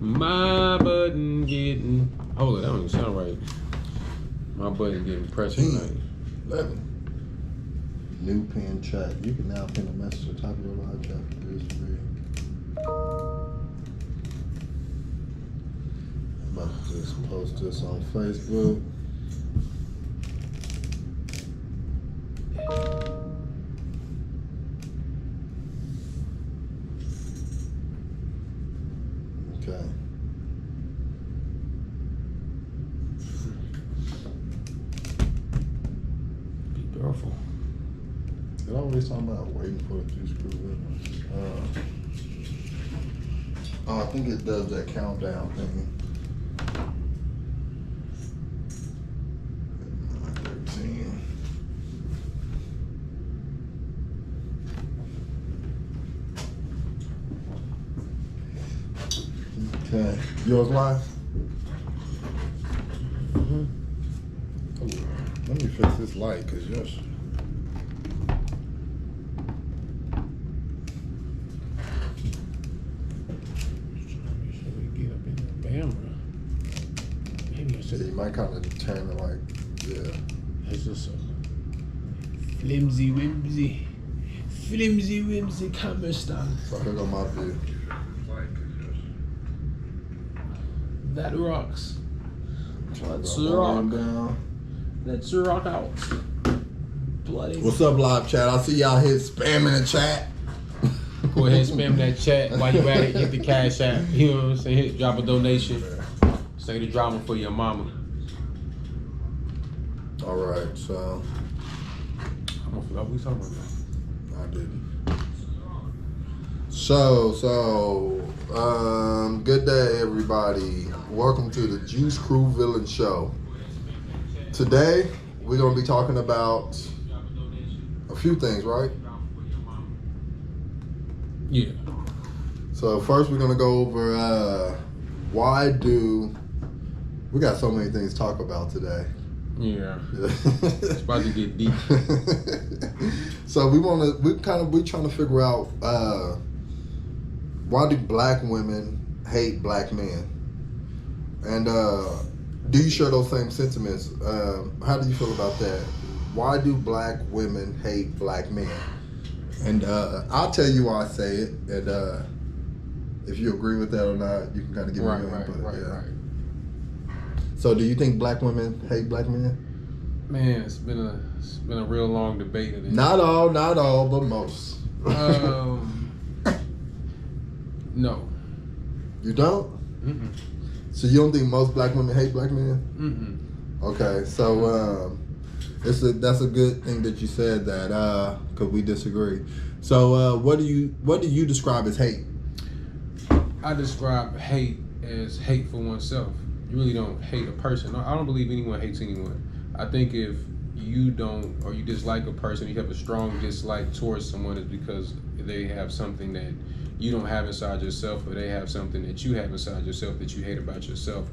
My button getting... Hold it, that don't even sound right. My button getting pressed tonight. 11. New pin chat. You can now pin a message to the top of your live chat. It's free. I'm about to just post this on Facebook. Okay. Be careful. They're always talking about waiting for the Juice Crew Villans. I think it does that countdown thing. 13. Okay. Yours live? Mm-hmm. Let me fix this light, cause yours. Maybe I So should. you might kind of turn it like, yeah. It's just a flimsy whimsy camera stand. So here go my view. That rocks. Let's Go rock. down. Let's rock out. Bloody. What's up, live chat? I see y'all here spamming the chat. Go ahead, spam that chat while you at it. Hit the cash app. You know what I'm saying? Hit, drop a donation. Say the drama for your mama. All right, so I don't forgot what we talking about now. I didn't. So, good day, everybody. Welcome to the Juice Crew Villans Show. Today, we're gonna be talking about a few things, right? Yeah. So first, we're gonna go over we got so many things to talk about today. Yeah. It's about to get deep. So we're trying to figure out why do black women hate black men, and do you share those same sentiments? How do you feel about that? Why do black women hate black men? And I'll tell you why I say it, and if you agree with that or not, you can kind of give me your input. Right. So, do you think black women hate black men? Man, it's been a real long debate. Not all, but most. No. You don't? Mm-mm. So you don't think most black women hate black men? Mm-mm. Okay, so that's a good thing that you said that, because we disagree. So what do you describe as hate? I describe hate as hate for oneself. You really don't hate a person. I don't believe anyone hates anyone. I think if you don't, or you dislike a person, you have a strong dislike towards someone, is because they have something that you don't have inside yourself, or they have something that you have inside yourself that you hate about yourself.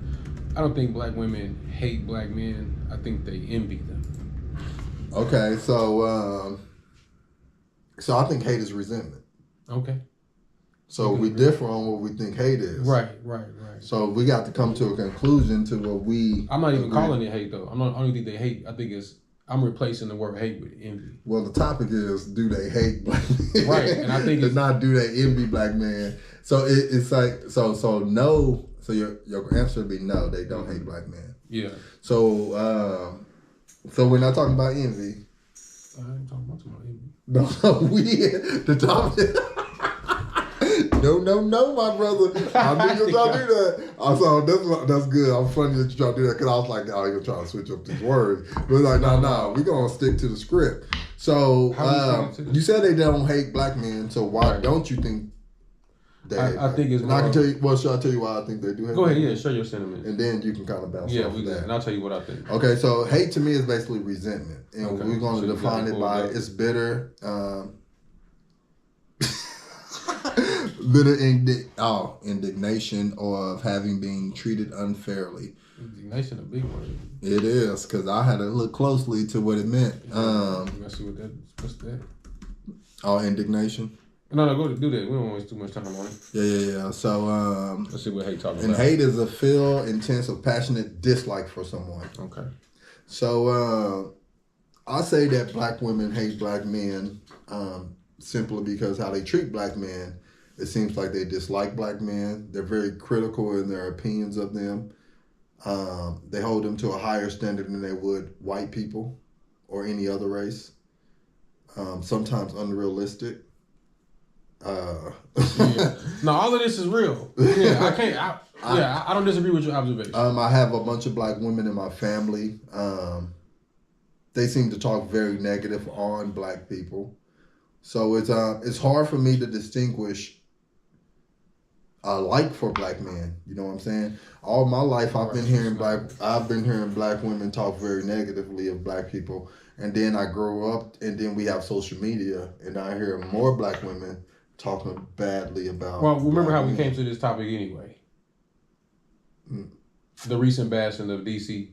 I don't think black women hate black men. I think they envy them. Okay, so I think hate is resentment. Okay. So we differ on what we think hate is. Right. So we got to come to a conclusion to what we. I'm not even calling it hate though. I don't think they hate. I think I'm replacing the word hate with envy. Well, the topic is, do they hate black men? Right, and I think it's not, do they envy black men? So it's like, so no. So your answer would be no, they don't hate black men. Yeah. So we're not talking about envy. I ain't talking about envy. No, the topic. No, my brother. I knew you were trying to do that. So that's good. I'm funny that you trying to do that, because I was like, oh, you're trying to switch up these words. But it's like, no, we're going to stick to the script. So you said they don't hate black men, so why don't you think they hate I think it's more. I can tell you, should I tell you why I think they do hate Go ahead, black men? share your sentiments. And then you can kind of bounce off of that. And I'll tell you what I think. Okay, so hate to me is basically resentment. And we're going to So define it by, it's bitter, bitter indignation of having been treated unfairly. Indignation, a big word. It is, because I had to look closely to what it meant. Let's see what's that? Indignation. No, go do that. We don't waste too much time on it. Yeah. So, let's see what hate talking and about. hate is a feel, intense, or passionate dislike for someone. Okay. So, I say that black women hate black men simply because how they treat black men. It seems like they dislike black men. They're very critical in their opinions of them. They hold them to a higher standard than they would white people or any other race. Sometimes unrealistic. Yeah. No, all of this is real. Yeah, I can't. I don't disagree with your observation. I have a bunch of black women in my family. They seem to talk very negative on black people, so it's hard for me to distinguish a like for black men. You know what I'm saying? All my life I've been hearing black women talk very negatively of black people, and then I grow up, and then we have social media, and I hear more black women talking badly about. Well, remember how we came to this topic anyway? The recent bashing of DC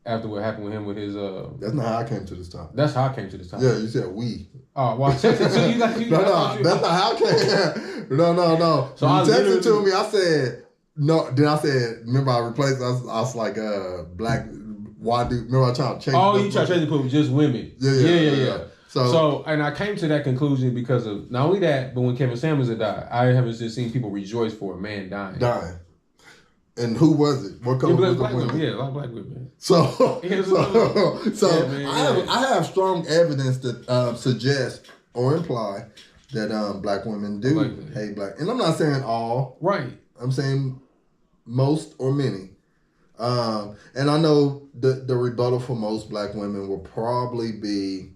after what happened with him with his. That's not how I came to this topic. That's how I came to this topic. Yeah, you said we. Oh, well, I texted to you. No, that's not how I came. No. So you texted to me. I said no. Then I said, remember I replaced. I was like black. Why do? Remember I tried to change. Oh, you tried to change the put just women. Yeah. So, and I came to that conclusion because of not only that, but when Kevin Samuels had died, I haven't just seen people rejoice for a man dying. And who was it? What color was the women? Yeah, a lot of black women. So yeah, I have strong evidence that suggests or imply that black women do hate black. And I'm not saying all. Right. I'm saying most or many. And I know the rebuttal for most black women will probably be,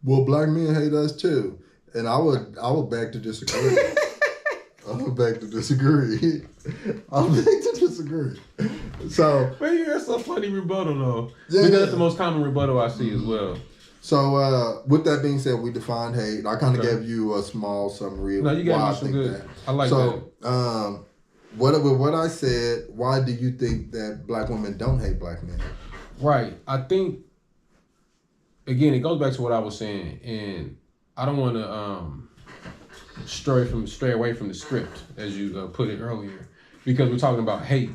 well, black men hate us too. And I would beg to disagree. I'll beg to disagree. So, man, that's a funny rebuttal though. Because that's the most common rebuttal I see as well. So, with that being said, we defined hate. I kind of gave you a small summary of you gave why me I some think good. that. I like that. So, what I said, why do you think that black women don't hate black men? Right. I think, again, it goes back to what I was saying, and I don't want to stray away from the script, as you put it earlier, because we're talking about hate.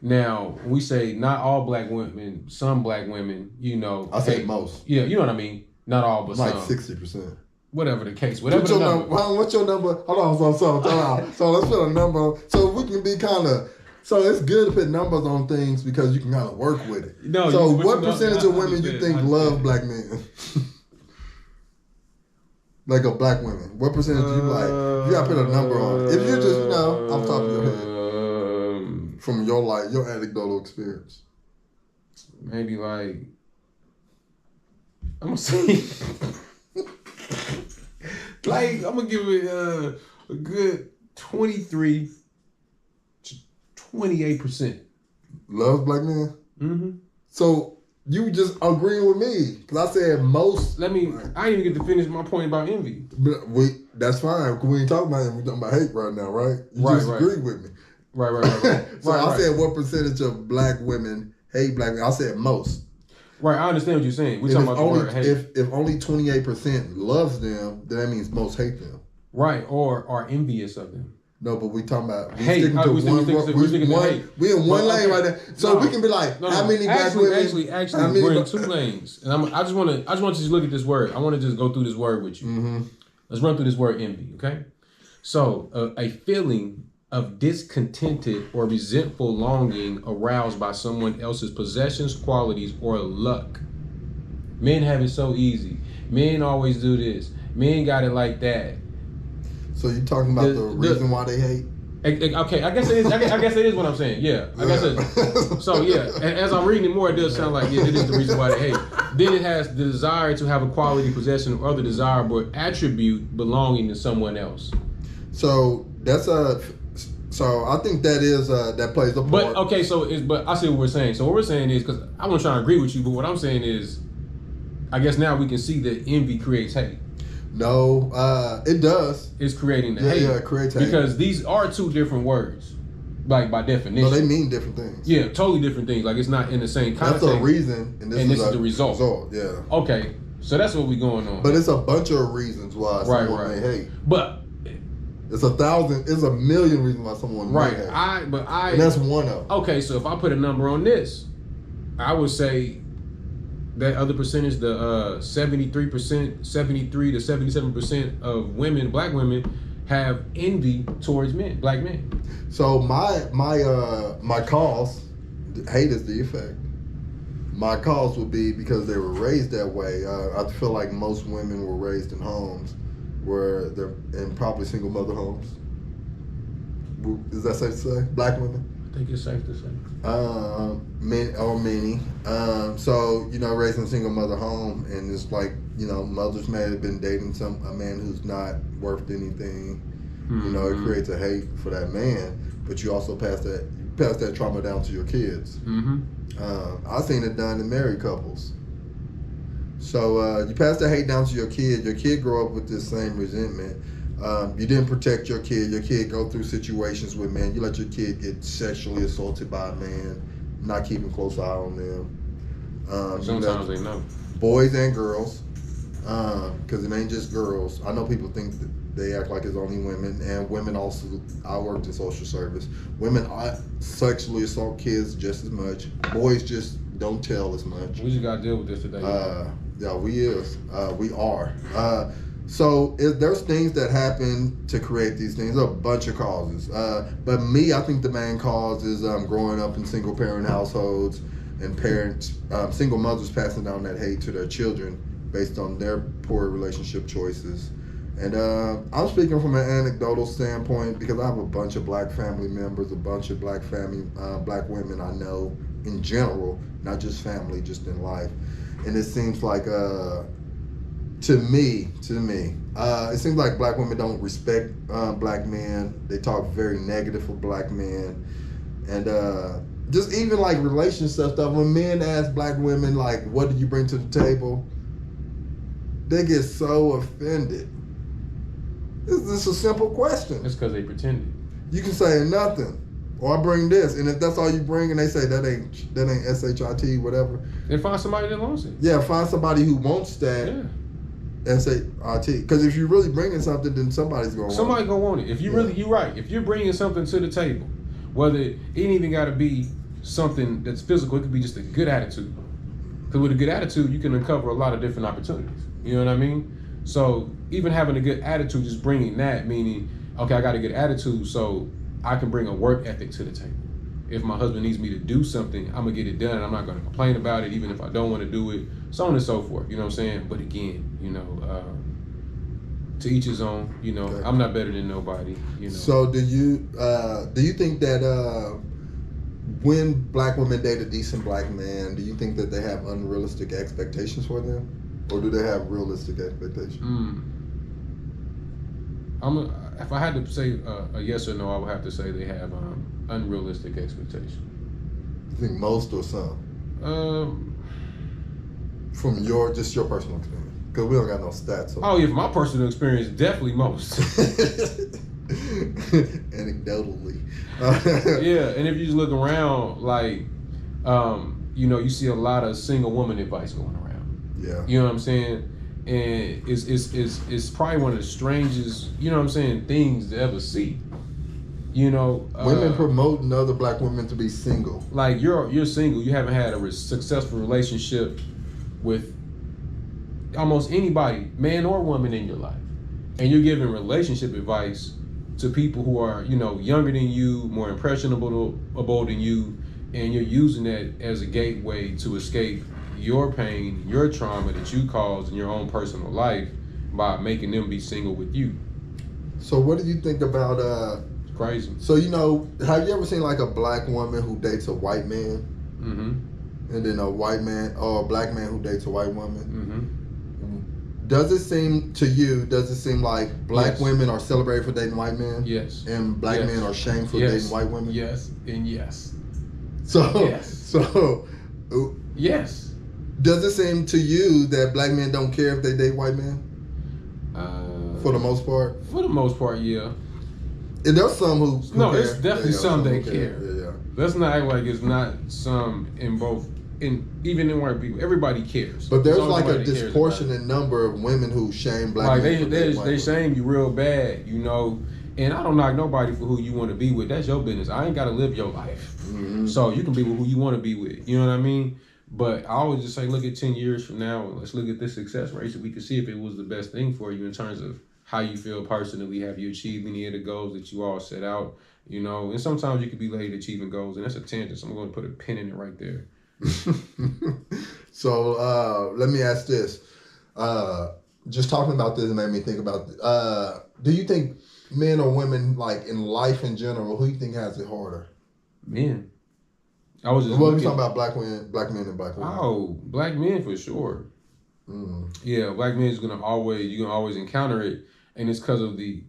Now, we say not all black women, some black women, I say most. Yeah, you know what I mean? Not all, but like some. 60%. Whatever the case, whatever the number. What's your number? Hold on, so let's put a number, so we can be kind of, so it's good to put numbers on things because you can kind of work with it. No, so what percentage of women you think love black men? Like a black women, what percentage you like? You gotta put a number on it. If you just, off the top of your head, from your life, your anecdotal experience. Maybe like, I'm gonna say, like, I'm gonna give it a good 23 to 28%. Love black men? Mm-hmm. So you just agreeing with me because I said most. I didn't even get to finish my point about envy. But that's fine. We ain't talking about it. We're talking about hate right now, right? You just agreed with me. Right. So I said what percentage of black women hate black men? I said most. Right, I understand what you're saying. We're talking about the word hate. If only 28% loves them, then that means most hate them. Right, or are envious of them. No, but we talking about hate. We in one lane right there. So we can be like, how many black women? Actually, we're in two lanes. And I just want to just look at this word. I want to just go through this word with you. Mm-hmm. Let's run through this word envy, okay? So a feeling of discontented or resentful longing aroused by someone else's possessions, qualities, or luck. Men have it so easy. Men always do this. Men got it like that. So you talking about the reason why they hate? Okay, I guess it is. I guess it is what I'm saying. Yeah, I guess it. So yeah, and as I'm reading it more, it does sound like it is the reason why they hate. Then it has the desire to have a quality, possession, or other desirable attribute belonging to someone else. So that's So I think that is that plays a part. But okay, but I see what we're saying. So what we're saying is, because I wasn't trying to agree with you, but what I'm saying is, I guess now we can see that envy creates hate. No, it does. It's creating the hate. Yeah, it creates hate. Because these are two different words, like by definition. No, they mean different things. Yeah, totally different things. Like it's not in the same context. That's the reason, and this is the result. Yeah. Okay, So that's what we going on. But it's a bunch of reasons why someone may hate. But it's 1,000. It's 1,000,000 reasons why someone may hate. And that's one of them. Okay, so if I put a number on this, I would say that other percentage, the 73%, 73 to 77% of women, black women, have envy towards men, black men. So my cause, hate is the effect. My cause would be because they were raised that way. I feel like most women were raised in homes where they're in probably single mother homes. Is that safe to say? Black women? I think it's safe to say. Many. So, raised in a single mother home, and it's like, mothers may have been dating a man who's not worth anything. It creates a hate for that man, but you also pass that trauma down to your kids. I've seen it done in married couples. So you pass the hate down to your kid grow up with this same resentment. You didn't protect your kid go through situations with men. You let your kid get sexually assaulted by a man, not keeping a close eye on them. Sometimes they know. Boys and girls, because it ain't just girls. I know people think that they act like it's only women, and women also. I worked in social service. Women sexually assault kids just as much. Boys just don't tell as much. We just gotta deal with this today. Yeah, we are. So there's things that happen to create these things. There's a bunch of causes. But I think the main cause is growing up in single parent households and single mothers passing down that hate to their children based on their poor relationship choices. And I'm speaking from an anecdotal standpoint because I have a bunch of black family members, a bunch of black women I know in general, not just family, just in life. And it seems like, to me, it seems like black women don't respect black men. They talk very negative of black men. And just even like relationship stuff, when men ask black women, like, what do you bring to the table? They get so offended. It's just a simple question. It's because they pretended. You can say nothing. Or I bring this, and if that's all you bring, and they say that ain't SHIT, whatever. Then find somebody that wants it. Yeah, find somebody who wants that. Yeah. SHIT. Because if you're really bringing something, then somebody's gonna want it. If you really, you're right. If you're bringing something to the table, whether it ain't even got to be something that's physical, it could be just a good attitude. Because with a good attitude, you can uncover a lot of different opportunities. You know what I mean? So even having a good attitude, just bringing that, meaning, okay, I got a good attitude, so I can bring a work ethic to the table. If my husband needs me to do something, I'm gonna get it done. I'm not gonna complain about it, even if I don't want to do it, so on and so forth. You know what I'm saying? But again, to each his own. Okay. I'm not better than nobody. So do you think that when black women date a decent black man, do you think that they have unrealistic expectations for them? Or do they have realistic expectations? If I had to say a yes or no, I would have to say they have unrealistic expectations. You think most or some? From your personal experience, because we don't got no stats. So. Oh yeah, from my personal experience, definitely most. Anecdotally. Yeah, and if you just look around, like, you see a lot of single woman advice going around. Yeah. You know what I'm saying? And it's probably one of the strangest, things to ever see. Women promoting other black women to be single. Like you're single, you haven't had a successful relationship with almost anybody, man or woman, in your life, and you're giving relationship advice to people who are younger than you, more impressionable than you, and you're using that as a gateway to escape your pain, your trauma that you caused in your own personal life by making them be single with you. So what do you think about it's crazy. So have you ever seen like a black woman who dates a white man? Mm-hmm. And then a white man or a black man who dates a white woman? Mm-hmm. Does it seem like black women are celebrated for dating white men? Yes. And black men are shamed for dating white women? Yes, and yes. Yes. Does it seem to you that black men don't care if they date white men? For the most part? For the most part, yeah. And there's some who no, care. It's definitely some that care. Yeah. Let's not act like it's not some in both even in white people, everybody cares. But there's like a disproportionate number of women who shame black men. They shame you real bad, you know. And I don't knock nobody for who you want to be with. That's your business. I ain't got to live your life. Mm-hmm. So you can be with who you want to be with. You know what I mean? But I always just say, look at 10 years from now, and let's look at this success rate so we can see if it was the best thing for you in terms of how you feel personally. Have you achieved any of the goals that you all set out? You know, and sometimes you can be late achieving goals, and that's a tangent. So I'm going to put a pin in it right there. So let me ask this. Just talking about this made me think about, do you think men or women, like in life in general, who do you think has it harder? Men. I was just talking about black men and black women. Oh, black men for sure. Yeah, black men you're gonna always encounter it, and it's because of the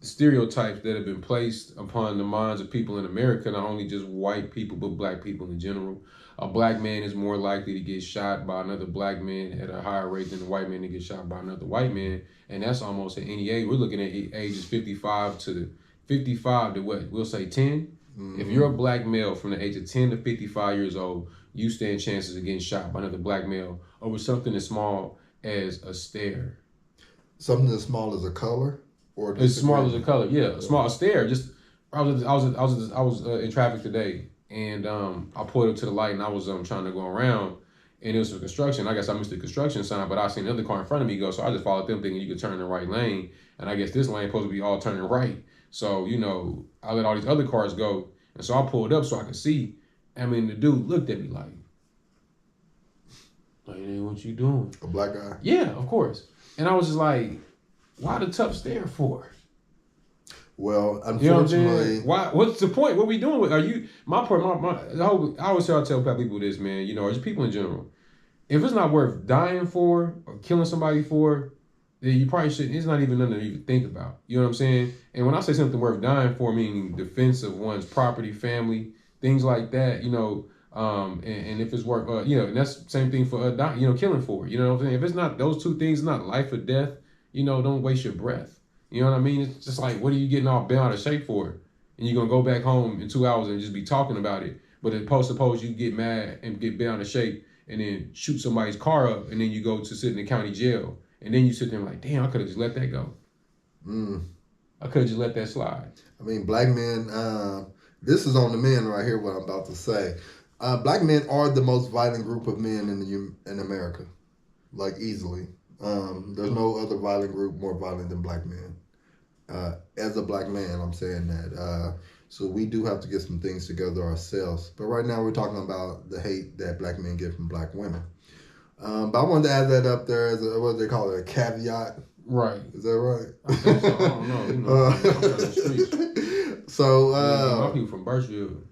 stereotypes that have been placed upon the minds of people in America, not only just white people but black people in general. A black man is more likely to get shot by another black man at a higher rate than a white man to get shot by another white man, and that's almost at any age. We're looking at ages 55 to what? We'll say 10. Mm-hmm. If you're a black male from the age of 10 to 55 years old, you stand chances of getting shot by another black male over something as small as a stare. Something as small as a color, or as small as a color, yeah, a small stare. Just I was in traffic today, and I pulled up to the light, and I was trying to go around, and it was for construction. I guess I missed the construction sign, but I seen another car in front of me go, so I just followed them, thinking you could turn in the right lane, and I guess this lane supposed to be all turning right. So you know, I let all these other cars go, and so I pulled up so I could see. I mean, the dude looked at me like, what you doing? A black guy? Yeah, of course. And I was just like, why the tough stare for? Well, unfortunately, why? What's the point? What we doing with? Are you I always tell black people this, man. You know, or just people in general. If it's not worth dying for or killing somebody for, then you probably shouldn't. It's not even nothing to even think about. You know what I'm saying? And when I say something worth dying for, meaning defense of one's property, family, things like that. You know. And if it's worth, and that's the same thing for, killing for, you know what I'm saying? If it's not those two things, not life or death, don't waste your breath. You know what I mean? It's just like, what are you getting all bent out of shape for? And you're going to go back home in 2 hours and just be talking about it. But suppose you get mad and get bent out of shape and then shoot somebody's car up, and then you go to sit in the county jail. And then you sit there like, damn, I could have just let that go. I could have just let that slide. I mean, black men, this is on the men right here, what I'm about to say. Black men are the most violent group of men in America, like easily. There's no other violent group more violent than black men. As a black man, I'm saying that. So we do have to get some things together ourselves. But right now we're talking about the hate that black men get from black women. But I wanted to add that up there as what do they call it, a caveat. Right. Is that right? I think so. I don't know. I'm from the streets. So, my people from Birchville.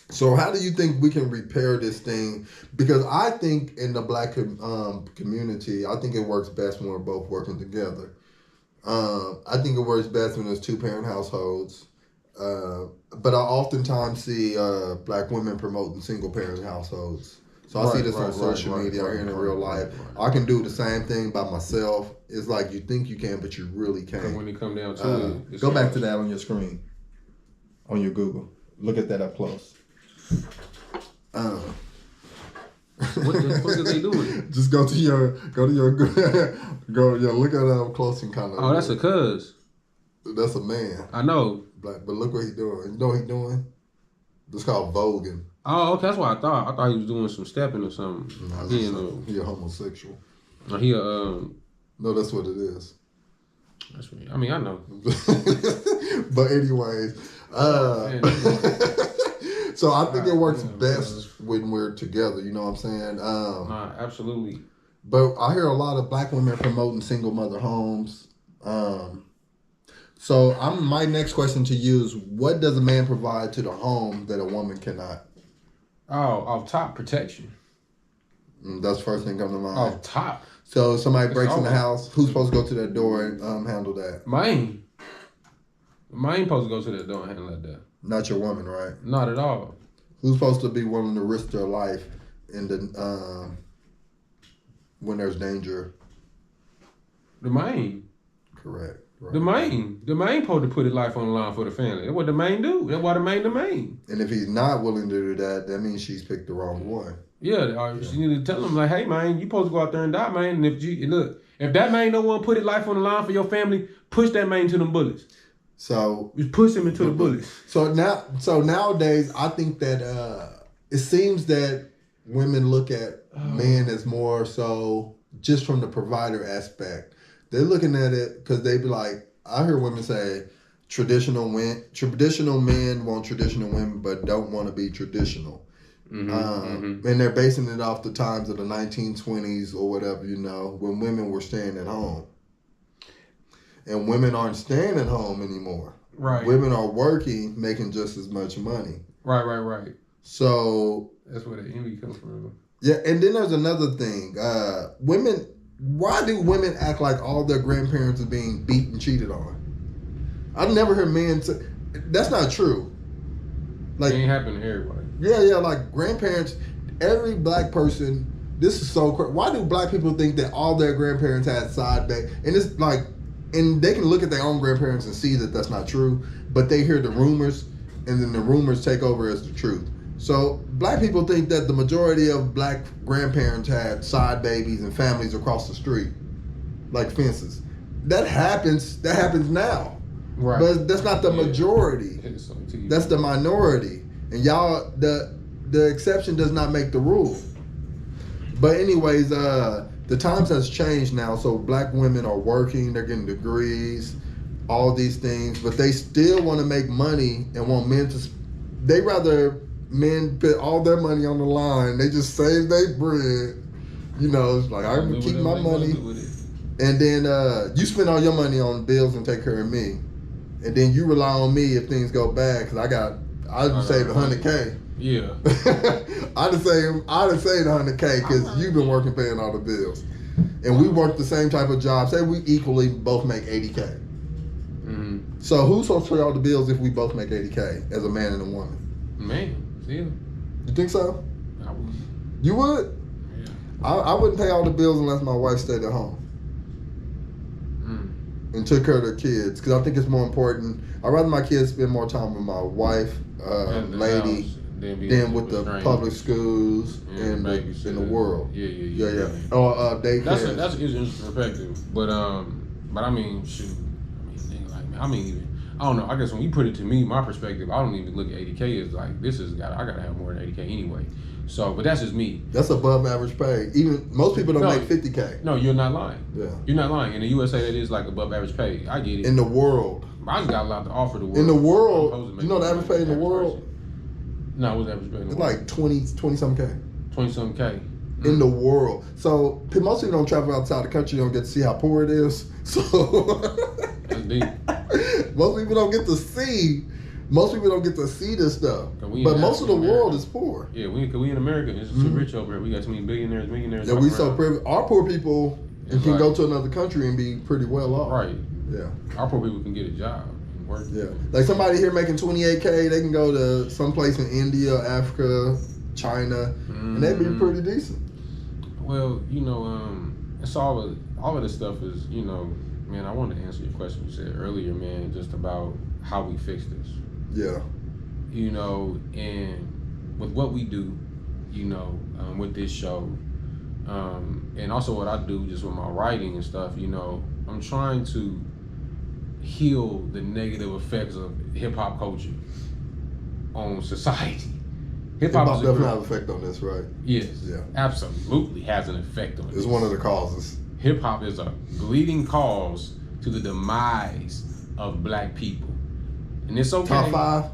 So how do you think we can repair this thing? Because I think in the black community, I think it works best when we're both working together. I think it works best when there's 2-parent households. But I oftentimes see black women promoting single-parent households. So I see this on social media and in real life. I can do the same thing by myself. It's like you think you can, but you really can't. And when it come down to it, go back to that on your screen, on your Google. Look at that up close. What the fuck are they doing? Just go to your look at it up close and kind of. Oh, that's a cuz. That's a man. I know. But look what he's doing. You know what he's doing? It's called voguing. Oh, okay, that's what I thought. I thought he was doing some stepping or something. No, he a homosexual. No, no, that's what it is. That's what I mean, I know. But anyways, so I think it works best when we're together. You know what I'm saying? Absolutely. But I hear a lot of black women promoting single mother homes. So my next question to you is, what does a man provide to the home that a woman cannot? Oh, off top, protection. That's the first thing comes to mind. Off top. So if somebody breaks in the house, who's supposed to go to that door and handle that? Mine supposed to go to that door and handle that. Not your woman, right? Not at all. Who's supposed to be willing to risk their life in the when there's danger? The mine. Correct. Right. The main supposed to put his life on the line for the family. That's what the main do. That's why the main. And if he's not willing to do that, that means she's picked the wrong one. Yeah, she need to tell him like, hey man, you supposed to go out there and die, man. And if that man don't want to put his life on the line for your family, push that man to them bullets. So just push him into the bullets. So nowadays, I think that it seems that women look at men as more so just from the provider aspect. They're looking at it because they be like, I hear women say, traditional men want traditional women, but don't want to be traditional. And they're basing it off the times of the 1920s or whatever, when women were staying at home. And women aren't staying at home anymore. Right. Women are working, making just as much money. Right. So that's where the envy comes from. Yeah, and then there's another thing. Women, why do women act like all their grandparents are being beat and cheated on? I've never heard men say that's not true. Like, it ain't happening to everybody. Yeah, like grandparents, every black person, this is so crazy. Why do black people think that all their grandparents had side back? And it's like, and they can look at their own grandparents and see that that's not true, but they hear the rumors, and then the rumors take over as the truth. So black people think that the majority of black grandparents had side babies and families across the street, like fences. That happens now. Right. But that's not the majority. That's the minority. And y'all, the exception does not make the rule. But anyways, the times has changed now. So black women are working, they're getting degrees, all these things, but they still want to make money and want men to, they rather men put all their money on the line. They just save their bread. It's like, I'm going to keep my money. And then you spend all your money on bills and take care of me. And then you rely on me if things go bad, because I just saved $100K. Yeah. I just saved $100K because you've been working paying all the bills. And we work the same type of job. Say we equally both make $80K. So who's supposed to pay all the bills if we both make $80K as a man and a woman? Man. Yeah. You think so? I would. You would? Yeah. I wouldn't pay all the bills unless my wife stayed at home and took care of the kids, because I think it's more important. I'd rather my kids spend more time with my wife, lady, than with the public schools and the world. Yeah. Or daycare. That's an interesting perspective. But I mean, shoot. I don't know. I guess when you put it to me, my perspective, I don't even look at 80K as like, I gotta have more than 80K anyway. So, but that's just me. That's above average pay. Even most people don't make 50K. No, you're not lying. Yeah. You're not lying. In the USA, that is like above average pay. I get it. In the world. I just got a lot to offer the world. In the world, you know the average pay in the world? No, what's the average pay in the world? It's like 20-something K. 20-something K. In the world. So most people don't travel outside the country, don't get to see how poor it is. So that's deep. Most people don't get to see this stuff. But most of the world is poor. Yeah, we in America, it's too rich over here. We got too many billionaires, millionaires. Yeah, we so privileged. Our poor people can go to another country and be pretty well off. Right. Yeah. Our poor people can get a job and work. Yeah. Like somebody here making 28K, they can go to someplace in India, Africa, China, and they'd be pretty decent. Well, it's all of this stuff is, man, I wanted to answer your question you said earlier, man, just about how we fix this. Yeah. And with what we do, with this show, and also what I do just with my writing and stuff, I'm trying to heal the negative effects of hip-hop culture on society. Hip-hop definitely has an effect on this, right? Yes. Yeah. Absolutely has an effect on it. It's one of the causes. Hip-hop is a bleeding cause to the demise of black people. And it's okay. Top five?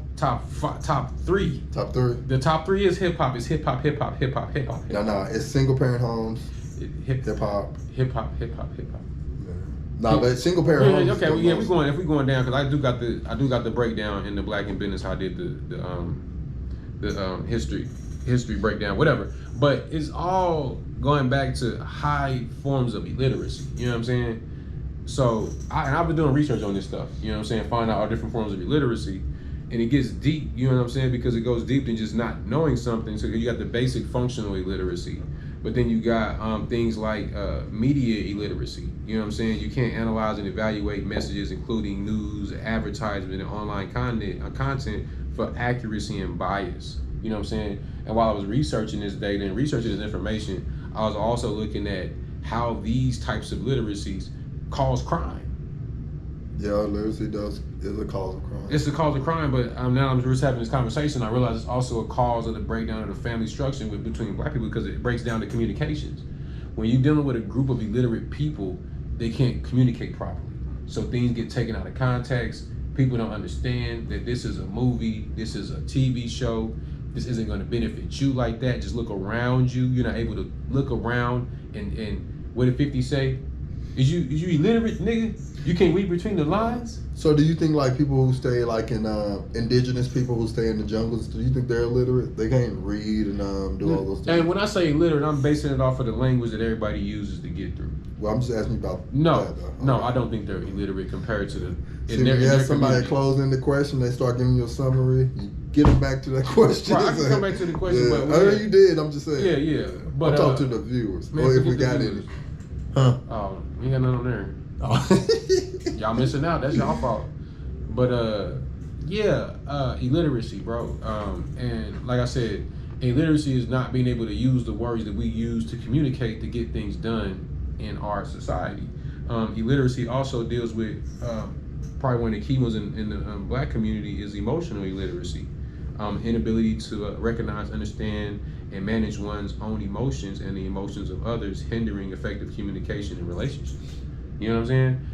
Top three. Top three? The top three is hip-hop. It's hip-hop. No, it's single-parent homes, hip-hop. Hip-hop. No, but single-parent homes. Okay, if we going down, because I do got the breakdown in the Black in Business, how I did the history breakdown, whatever. But it's all going back to high forms of illiteracy. You know what I'm saying? So I've been doing research on this stuff. You know what I'm saying? Find out all different forms of illiteracy, and it gets deep. You know what I'm saying? Because it goes deep than just not knowing something. So you got the basic functional illiteracy, But then you got things like media illiteracy. You know what I'm saying? You can't analyze and evaluate messages, including news, advertisement, and online content for accuracy and bias. You know what I'm saying? And while I was researching this data and researching this information, I was also looking at how these types of literacies cause crime. Yeah, literacy is a cause of crime. It's the cause of crime, but now I'm just having this conversation. I realize it's also a cause of the breakdown of the family structure between black people, because it breaks down the communications. When you're dealing with a group of illiterate people, they can't communicate properly. So things get taken out of context. People don't understand that this is a movie, this is a TV show, this isn't going to benefit you like that. Just look around you. You're not able to look around and what did 50 say? Is you illiterate, nigga? You can't read between the lines? So do you think like people who stay like in indigenous people who stay in the jungles, do you think they're illiterate? They can't read and do all those things? And when I say illiterate, I'm basing it off of the language that everybody uses to get through. Well, I'm just asking you about no, that, no, I don't think they're illiterate compared to the. See, when you have somebody closing the question, they start giving you a summary. You get them back to that question. Right, I can come back to the question. Yeah. But I heard you did. I'm just saying. Yeah. But I'm talking to the viewers, man, or if we got any. Huh? Oh, we ain't got nothing on there. Oh. Y'all missing out. That's y'all fault. But illiteracy, bro. And like I said, illiteracy is not being able to use the words that we use to communicate to get things done in our society. Illiteracy also deals with probably one of the key ones in the black community is emotional illiteracy. Inability to recognize, understand, and manage one's own emotions and the emotions of others, hindering effective communication and relationships. You know what I'm saying?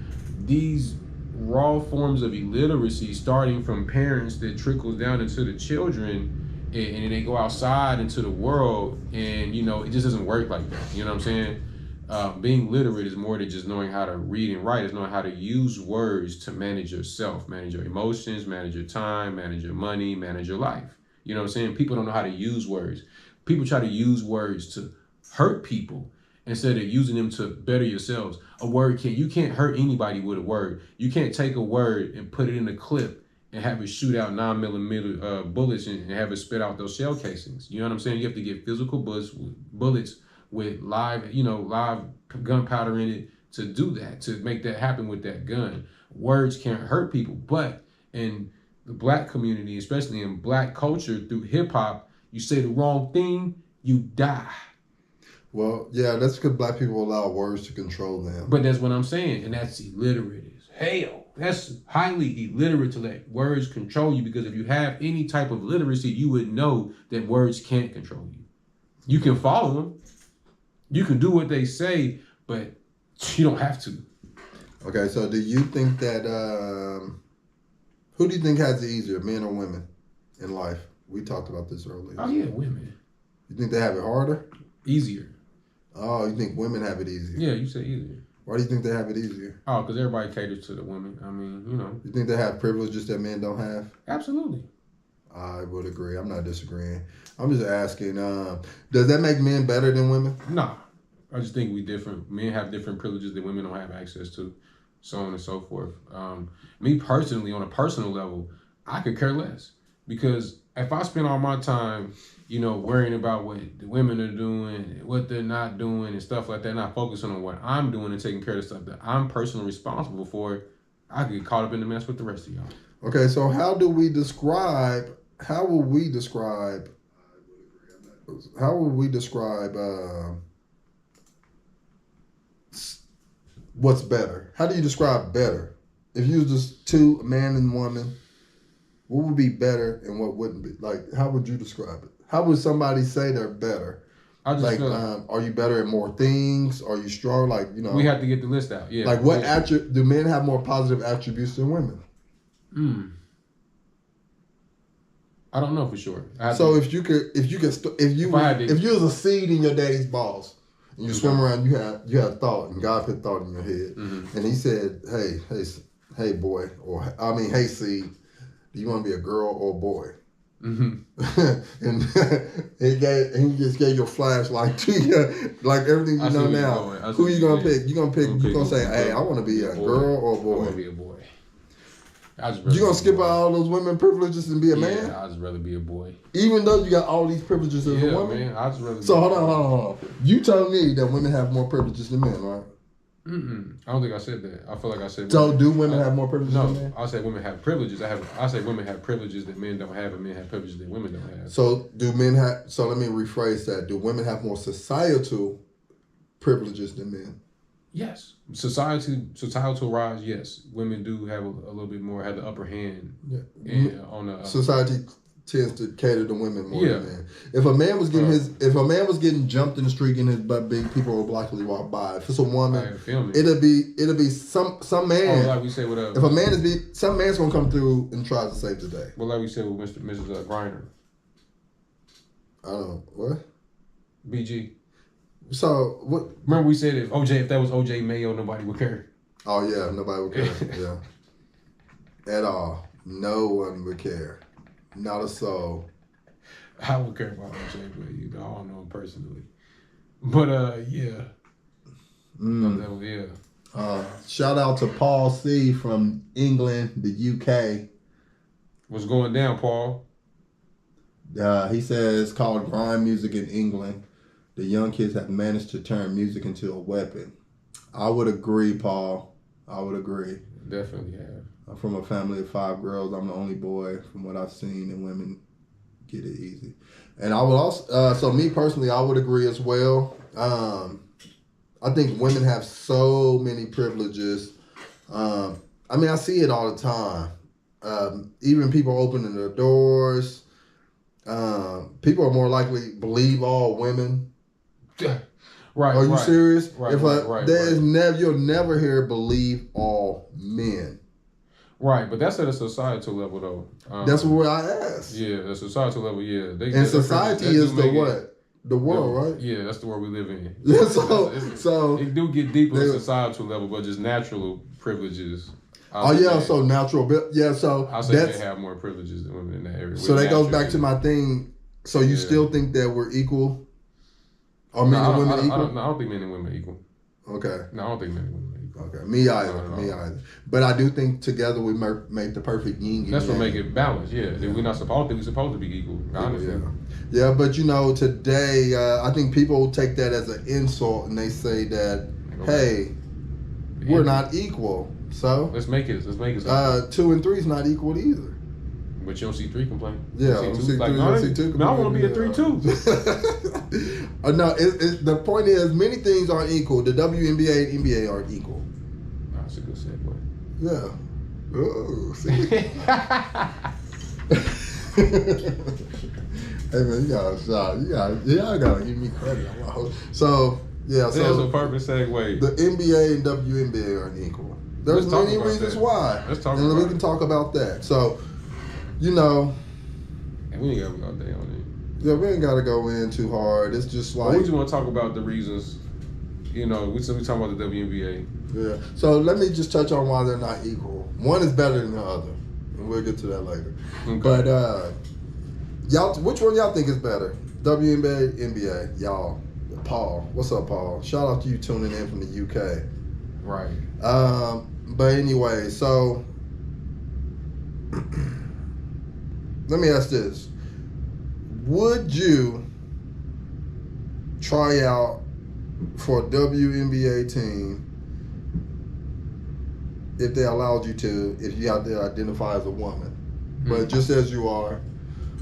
These raw forms of illiteracy, starting from parents, that trickles down into the children, and they go outside into the world, and it just doesn't work like that. You know what I'm saying? Being literate is more than just knowing how to read and write. It's knowing how to use words to manage yourself, manage your emotions, manage your time, manage your money, manage your life. You know what I'm saying? People don't know how to use words. People try to use words to hurt people instead of using them to better yourselves. You can't hurt anybody with a word. You can't take a word and put it in a clip and have it shoot out 9mm bullets and have it spit out those shell casings. You know what I'm saying? You have to get physical bullets with live gunpowder in it to do that, to make that happen with that gun. Words can't hurt people, but in the black community, especially in black culture through hip hop, you say the wrong thing, you die. Well, yeah, that's because black people allow words to control them. But that's what I'm saying, and that's illiterate as hell. That's highly illiterate to let words control you, because if you have any type of literacy, you would know that words can't control you. You can follow them. You can do what they say, but you don't have to. Okay, so do you think that, who do you think has it easier, men or women in life? We talked about this earlier. Oh yeah, women. You think they have it harder? Easier. Oh, you think women have it easier? Yeah, you say easier. Why do you think they have it easier? Oh, because everybody caters to the women. I mean, You think they have privileges that men don't have? Absolutely. I would agree. I'm not disagreeing. I'm just asking, does that make men better than women? Nah. I just think we different. Men have different privileges that women don't have access to, so on and so forth. Me personally, on a personal level, I could care less, because if I spend all my time, worrying about what the women are doing, what they're not doing, and stuff like that, not focusing on what I'm doing and taking care of the stuff that I'm personally responsible for, I could get caught up in the mess with the rest of y'all. Okay, so how would we describe what's better? How do you describe better? If you was just two, a man and woman, what would be better and what wouldn't be? Like, how would you describe it? How would somebody say they're better? I just feel are you better at more things? Are you strong? We have to get the list out. Yeah. Like, what do men have more positive attributes than women? I don't know for sure. So if you was a seed in your daddy's balls, and you swim around, you had thought, and God put thought in your head, and He said, "Hey, boy," "Hey, seed, do you want to be a girl or a boy?" And he just gave you a flashlight to you, like everything you know now. Who you gonna pick? You gonna say, "Hey, I want to be a girl or a boy?" I want to be a boy. You gonna skip out all those women privileges and be a man? Yeah, I'd just rather be a boy. Even though you got all these privileges as a woman? Man, I'd just rather So hold on. You told me that women have more privileges than men, right? I don't think I said that. I feel like I said. So do women have more privileges than men? I say women have privileges. I say women have privileges that men don't have, and men have privileges that women don't have. So do men have? So let me rephrase that. Do women have more societal privileges than men? Yes, societal rise. Yes, women do have a little bit more, have the upper hand. Yeah, on the society tends to cater to women more than men. If a man was getting jumped in the street and his butt big, people would likely walk by. If it's a woman, it'll be some man. Like we said, if a man is big, some man's gonna come through and try to save the day. Well, like we said with Mrs. Griner. I don't know what. BG. So what? Remember we said if that was OJ Mayo, nobody would care. Oh yeah, nobody would care. Yeah, at all. No one would care. Not a soul. I would care about OJ, but I don't know him personally. But yeah. Shout out to Paul C from England, the UK. What's going down, Paul? He says called grime music in England. The young kids have managed to turn music into a weapon. I would agree, Paul. I would agree. Definitely have. I'm from a family of 5 girls. I'm the only boy from what I've seen, and women get it easy. And I would also, so me personally, I would agree as well. I think women have so many privileges. I mean, I see it all the time. Even people opening their doors. People are more likely to believe all women. Right. Are you serious? Right. You'll never hear believe all men. Right, but that's at a societal level though. That's what I asked. Yeah, the societal level. Yeah, and society is the what? The world, right? Yeah, that's the world we live in. Yeah, so it do get deeper at societal level, but just natural privileges. So natural. Yeah, so I say they have more privileges than women in that area. So that goes back to my thing. So you still think that we're equal? Are men and women equal? I don't think men and women are equal. Okay. No, I don't think men and women are equal. Okay, me either. But I do think together we make the perfect yin and That's yang. what make it balanced. Yeah, we're not supposed to. We're supposed to be equal. Honestly. Yeah, but today I think people take that as an insult and they say that, hey, we're not equal. So let's make it. 2 and 3 is not equal either. But you don't see 3 complain. Yeah, you see 2 complain. I want to be a 3 too. No, the point is many things aren't equal. The WNBA and NBA aren't equal. That's a good segue. Yeah. Oh, see. Hey man, you gotta stop. Y'all gotta give me credit. So yeah, there's a perfect segue. The NBA and WNBA aren't equal. There's many reasons why. Let's talk about it. We can talk about that. So, and we ain't gotta go all day on it. Yeah, we ain't gotta go in too hard. It's just like we just want to talk about the reasons. We talk about the WNBA. Yeah. So let me just touch on why they're not equal. One is better than the other, and we'll get to that later. Okay. But which one y'all think is better? WNBA, NBA, y'all. Paul, what's up, Paul? Shout out to you tuning in from the UK. Right. But anyway, so let me ask this. Would you try out for a WNBA team if they allowed you to, if you out there identify as a woman? But just as you are,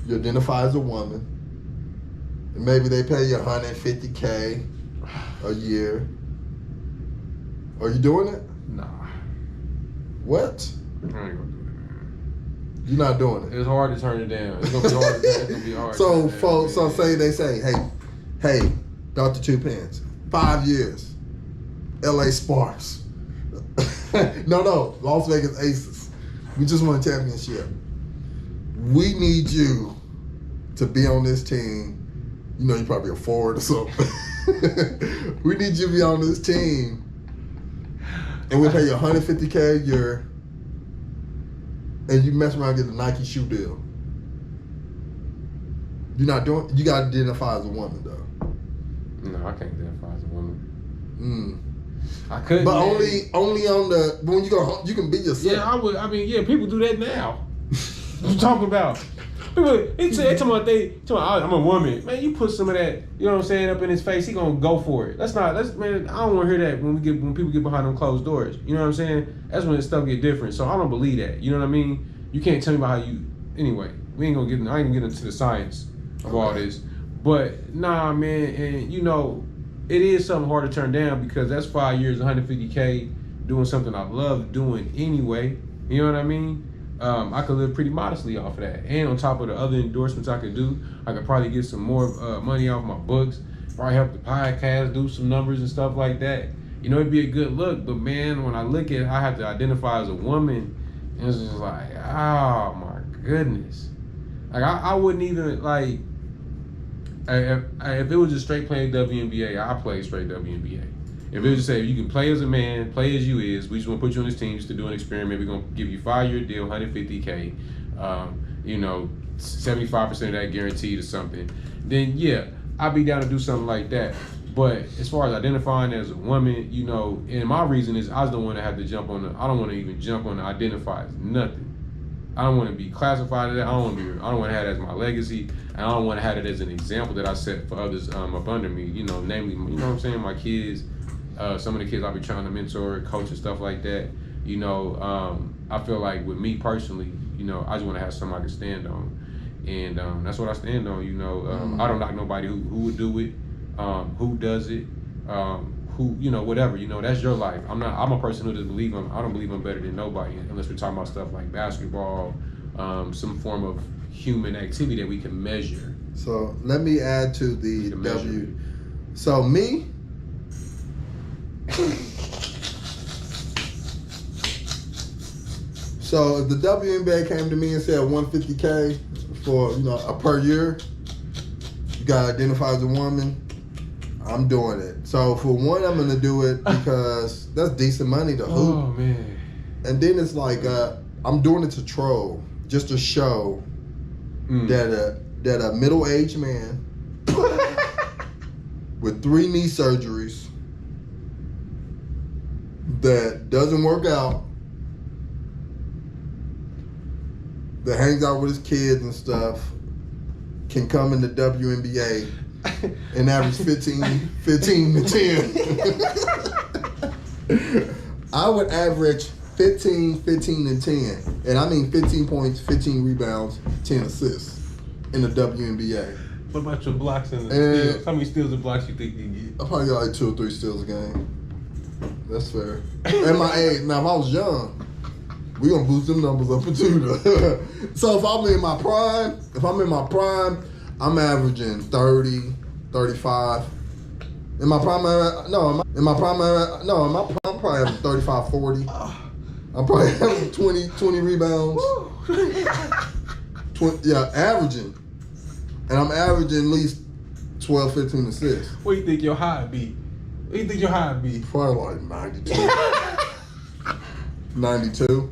you identify as a woman, and maybe they pay you $150K a year. Are you doing it? Nah. What? I ain't gonna do it, man. You're not doing it. It's hard to turn it down. It's gonna be hard. It's gonna be hard. So, folks, they say, hey, Dr. Tuepenz, 5 years, LA Sparks. No, Las Vegas Aces. We just won a championship. We need you to be on this team. You're probably a forward or something. We need you to be on this team. And we'll pay you $150K a year. And you mess around and get a Nike shoe deal. You're not doing. You got to identify as a woman, though. No, I can't identify as a woman. I couldn't. But only on the when you go home, you can be yourself. Yeah, I would. I mean, yeah, people do that now. What you talking about? People, they talking about I'm a woman. Man, you put some of that, you know what I'm saying, up in his face, he gonna go for it. Man, I don't wanna hear that when people get behind them closed doors. You know what I'm saying? That's when stuff get different. So I don't believe that. You know what I mean? You can't tell me about how you anyway, I ain't gonna get into the science of all this. But nah, man, and you know, it is something hard to turn down because that's 5 years, 150K, doing something I love doing anyway. You know what I mean? I could live pretty modestly off of that. And on top of the other endorsements I could do, I could probably get some more money off my books, probably help the podcast, do some numbers and stuff like that. You know, it'd be a good look, but man, when I look at it, I have to identify as a woman, and it's just like, oh my goodness. Like, I wouldn't even, like, if it was just straight playing WNBA, I play straight WNBA. If it was just say, you can play as a man, play as you is, we just want to put you on this team just to do an experiment. We're going to give you a 5-year deal, 150K, you know, 75% of that guaranteed or something. Then, yeah, I'd be down to do something like that. But as far as identifying as a woman, you know, and my reason is I just don't want to have to I don't want to even jump on to identify as nothing. I don't want to be classified as that. I don't want to have it as my legacy. And I don't want to have it as an example that I set for others up under me, you know, namely, you know what I'm saying, my kids. Some of the kids I'll be trying to mentor, coach, and stuff like that. You know, I feel like with me personally, you know, I just want to have something I can stand on, and that's what I stand on. You know, I don't knock nobody who would do it, who does it, who, you know, whatever. You know, that's your life. I'm a person who doesn't believe I don't believe I'm better than nobody unless we're talking about stuff like basketball, some form of human activity that we can measure. So let me add to the W. So me. So if the WNBA came to me and said 150K for, you know, a per year, you gotta identify as a woman, I'm doing it. So for one, I'm gonna do it because that's decent money to hoop. Oh man. And then it's like I'm doing it to troll, just to show that a middle-aged man with 3 knee surgeries that doesn't work out, that hangs out with his kids and stuff, can come in the WNBA and average 15 to 10. I would average 15, and 10. And I mean 15 points, 15 rebounds, 10 assists in the WNBA. What about your blocks and steals? How many steals and blocks you think you get? I probably got like 2 or 3 steals a game. That's fair. At my age, now if I was young, we gonna boost them numbers up too. So if I'm in my prime, I'm averaging 30, 35. In my prime, I'm probably having 35, 40. I'm probably having 20 rebounds. 20, yeah, averaging. And I'm averaging at least 12, 15 assists. What do you think your high be? What do you think your high be? Probably like 92. 92.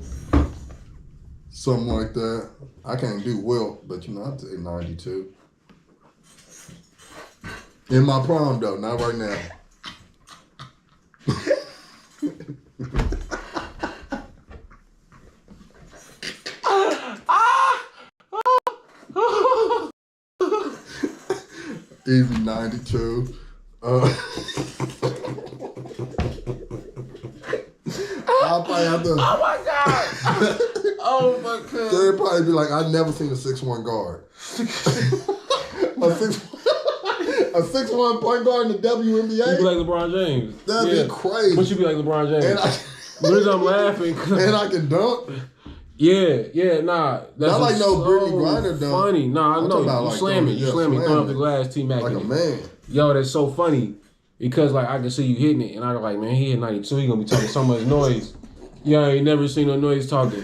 Something like that. I can't do Wilt, but you know, I'd say 92. In my prime though, not right now. Easy 92. I'll probably have to. Oh my God! Oh my God! They'd probably be like, I've never seen a 6'1" guard. A 6'1" point guard in the WNBA. You be like LeBron James. That'd be crazy. But you be like LeBron James. The reason I'm laughing. And I can dunk. Yeah, nah. That's not like no so Brittany Griner dunk. Funny. Nah, I know. You like slam it. You slam it. Throw up the glass, T-Mac. Like a man. Yo, that's so funny. Because like I can see you hitting it, and I'm like, man, he hit 92. He gonna be talking so much noise. Yo, I ain't never seen no noise talking.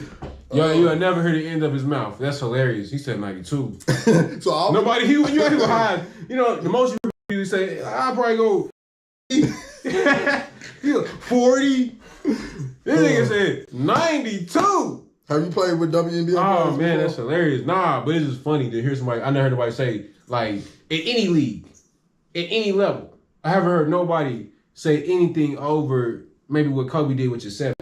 Yo, you ain't never heard the end of his mouth. That's hilarious. He said 92. So nobody, you ain't gonna hide. You know, the most you say, I'll probably go 40. This nigga said 92. Have you played with WNBA? Oh man, that's hilarious. Nah, but it's just funny to hear somebody. I never heard nobody say, like, in any league, at any level. I haven't heard nobody say anything over maybe what Kobe did with your 7.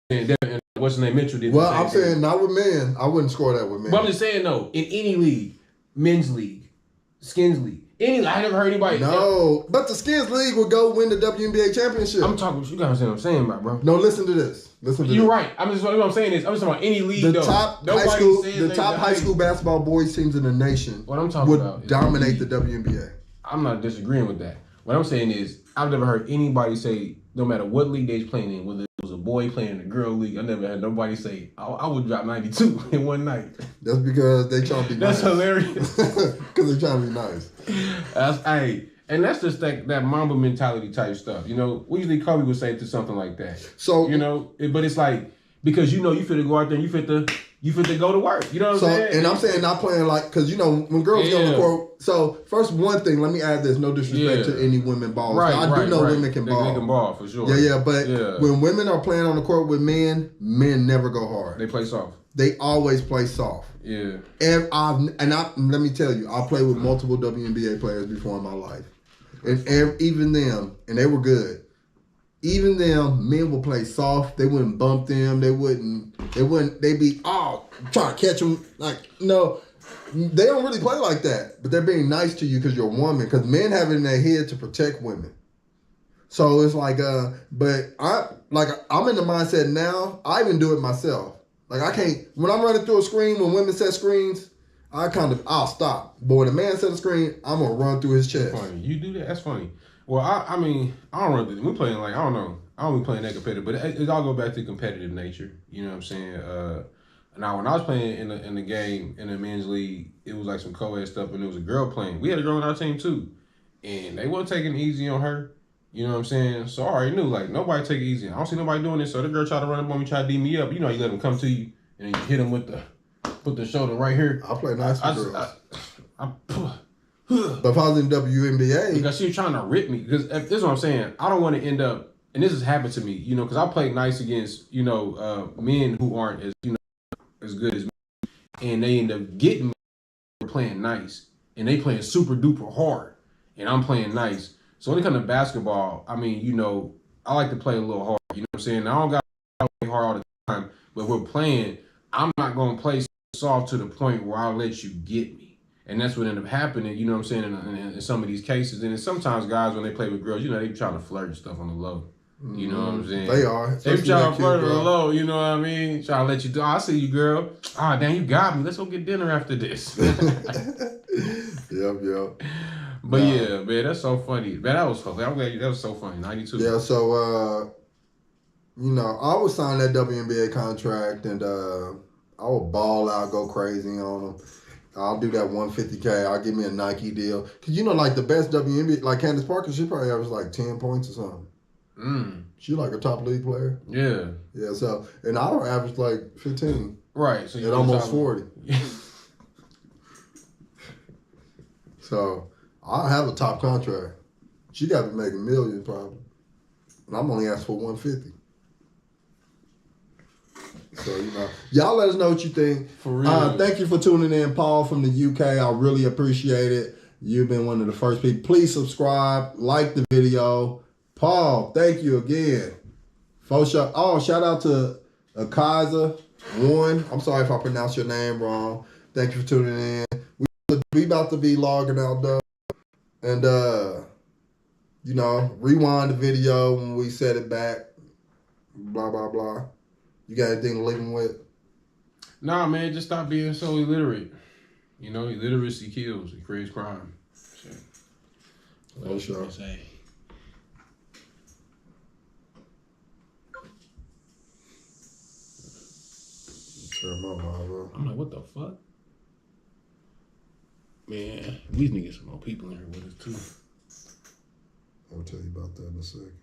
And what's his name, Mitchell did. Well, I'm saying not with men. I wouldn't score that with men. But I'm just saying though, in any league, men's league, skins league, I never heard anybody. No, but the skins league would go win the WNBA championship. I'm talking. You guys understand what I'm saying, about, bro? No, listen to this. You're right. I'm just what I'm saying is I'm just talking about any league. The top high school basketball boys teams in the nation. What I'm talking about would dominate the WNBA. I'm not disagreeing with that. What I'm saying is I've never heard anybody say, no matter what league they're playing in, whether it was a boy playing in a girl league, I never had nobody say, I would drop 92 in one night. That's because they trying to be nice. That's hilarious. Because they're trying to be nice. And that's just that Mamba mentality type stuff. Usually Kobe would say to something like that. So, but it's like, because you fit to go out there and you fit to go to work. You know what I'm saying? And I'm saying not playing like, because when girls go on the court. So first, one thing, let me add this: no disrespect to any women ballers. Right, I do know women can ball. They can ball for sure. But when women are playing on the court with men never go hard. They play soft. They always play soft. Yeah. And let me tell you, I played with multiple WNBA players before in my life, and even them, and they were good. Even them, men will play soft. They wouldn't bump them. They'd be, trying to catch them. Like, no, they don't really play like that. But they're being nice to you because you're a woman. Because men have it in their head to protect women. So it's like, but I'm in the mindset now, I even do it myself. Like, I can't, when I'm running through a screen, when women set screens, I'll stop. But when a man set a screen, I'm going to run through his chest. That's funny. You do that? That's funny. Well, I mean, I don't really, we're playing like, I don't know. I don't be playing that competitive, but it all go back to competitive nature. You know what I'm saying? Now, when I was playing in the game, in the men's league, it was like some co-ed stuff, and there was a girl playing. We had a girl on our team, too. And they weren't taking it easy on her. You know what I'm saying? So I already knew, like, nobody take it easy. I don't see nobody doing this. So the girl tried to run up on me, try to D me up. You know, you let them come to you, and then you hit them put the shoulder right here. I play nice for girls. But if I was in WNBA, because she was trying to rip me. Because this is what I'm saying. I don't want to end up, and this has happened to me, because I played nice against, men who aren't as good as me, and they end up getting me for playing nice, and they playing super duper hard, and I'm playing nice. So when it comes to basketball, I mean, I like to play a little hard. You know what I'm saying? I don't got to play hard all the time, but if we're playing, I'm not going to play soft to the point where I'll let you get me. And that's what ended up happening, you know what I'm saying, in some of these cases. And sometimes guys, when they play with girls, they trying to flirt and stuff on the low. You know what I'm saying? They are. They trying to flirt on the low, you know what I mean? Trying to let you do, I see you, girl. Damn, you got me. Let's go get dinner after this. Yep. But yeah, man, that's so funny. Man, that was funny. I'm glad that was so funny. 92. Yeah, so, I would sign that WNBA contract, and I would ball out, go crazy on them. I'll do that $150K. I'll give me a Nike deal. Because, like the best WNBA, like Candace Parker, she probably averaged like 10 points or something. She like a top league player. Yeah. Yeah, so, and I would average like 15. Right. So at almost 40. So, I have a top contract. She got to make $1 million probably. And I'm only asking for 150. So, y'all let us know what you think. For real. Thank you for tuning in, Paul from the UK. I really appreciate it. You've been one of the first people. Please subscribe, like the video. Paul, thank you again. Shout out to Kaiser One. I'm sorry if I pronounced your name wrong. Thank you for tuning in. We about to be logging out though. And, rewind the video when we set it back. Blah, blah, blah. You got anything to leave them with? Nah, man, just stop being so illiterate. Illiteracy kills. It creates crime. Shit. What else you gonna say? I'm like, what the fuck? Man, we need to get some more people in here with us, too. I'll tell you about that in a second.